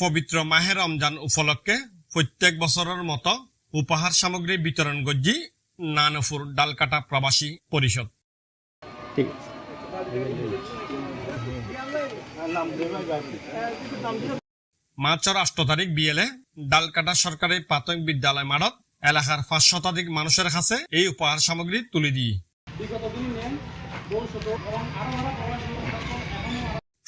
পবিত্র মাহে রমজান উপলক্ষে প্রত্যেক বছরের মতো উপহার সামগ্রী বিতরণ গজ্জি নানপুর ডালকাটা প্রবাসী পরিষদ। মার্চের 8 তারিখ বিয়েলে ডালকাটা সরকারি প্রাথমিক বিদ্যালয় মাঠত এলাকার 5 শতাধিক মানুষের কাছে এই উপহার সামগ্রী তুলে দিই।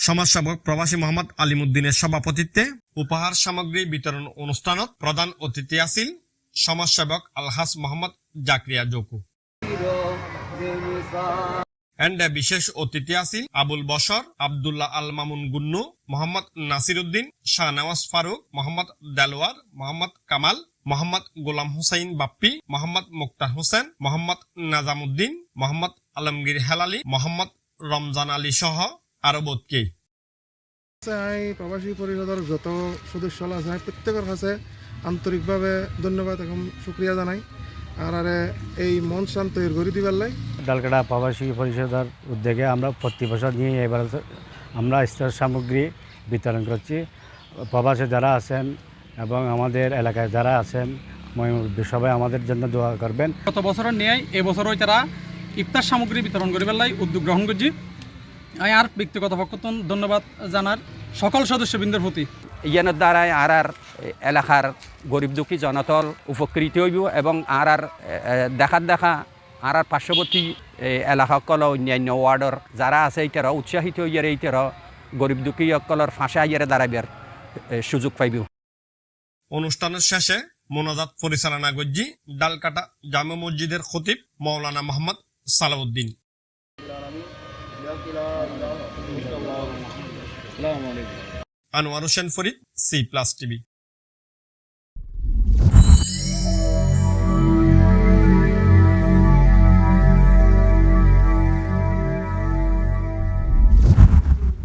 সমাজসেবক প্রবাসী মোহাম্মদ আলিমুদ্দিনের সভাপতিত্বে উপহার সামগ্রী বিতরণ অনুষ্ঠানত প্রধান অতিথি আছিল সমাজসেবক আলহাজ মোহাম্মদ জাকরিয়া জকু এন্ড বিশেষ অতিথি আছিল আবুল বশর, আব্দুল্লাহ আল মামুন গুন্নু, মোহাম্মদ নাসির উদ্দিন, শাহনওয়াজ ফারুক, মোহাম্মদ দেলওয়ার, মোহাম্মদ কামাল, মোহাম্মদ গোলাম হুসাইন বাপ্পি, মোহাম্মদ মুক্তার হোসেন, মোহাম্মদ নাজামুদ্দিন, মোহাম্মদ আলমগীর হেলালি, মোহাম্মদ রমজান আলী সহ আরো বোধকেই। প্রবাসী পরিষদের যত সদস্য আছে প্রত্যেকের কাছে আন্তরিকভাবে ধন্যবাদ এবং শুক্রিয়া জানাই। আর এই মন শান্ত তৈরি করে দিবার লাই ডালকাটা প্রবাসী পরিষদের উদ্যোগে আমরা প্রতি বছর নিয়ে এবার আমরা ইফতার সামগ্রী বিতরণ করছি। প্রবাসে যারা আছেন এবং আমাদের এলাকায় যারা আছেন সবাই আমাদের জন্য দোয়া করবেন। গত বছরের নিয়ে এবছরও তারা ইফতার সামগ্রী বিতরণ করিবার লাই উদ্যোগ গ্রহণ করছি। আমি আর ব্যক্তিগত পক্ষ ধন্যবাদ জানার সকল সদস্যবৃন্দের প্রতি। ইয়ানোর দ্বারাই আর এলাকার গরিব দুঃখী জনতল উপকৃত হইব এবং আর দেখা আর পার্শ্ববর্তী এলাকাসকল অন্যান্য ওয়ার্ডর যারা আছে এইটার উৎসাহিত হইয়ার এইটার গরিব দুঃখী সকলের ফাঁসে আইয়ারে দাঁড়াইবার সুযোগ পাইব। অনুষ্ঠানের শেষে মোনাজাত পরিচালনা গজ্জি ডালকাটা জামে মসজিদের খতিব মাওলানা মোহাম্মদ সালাউদ্দিন। Anwar Hossain Farid, C+ TV।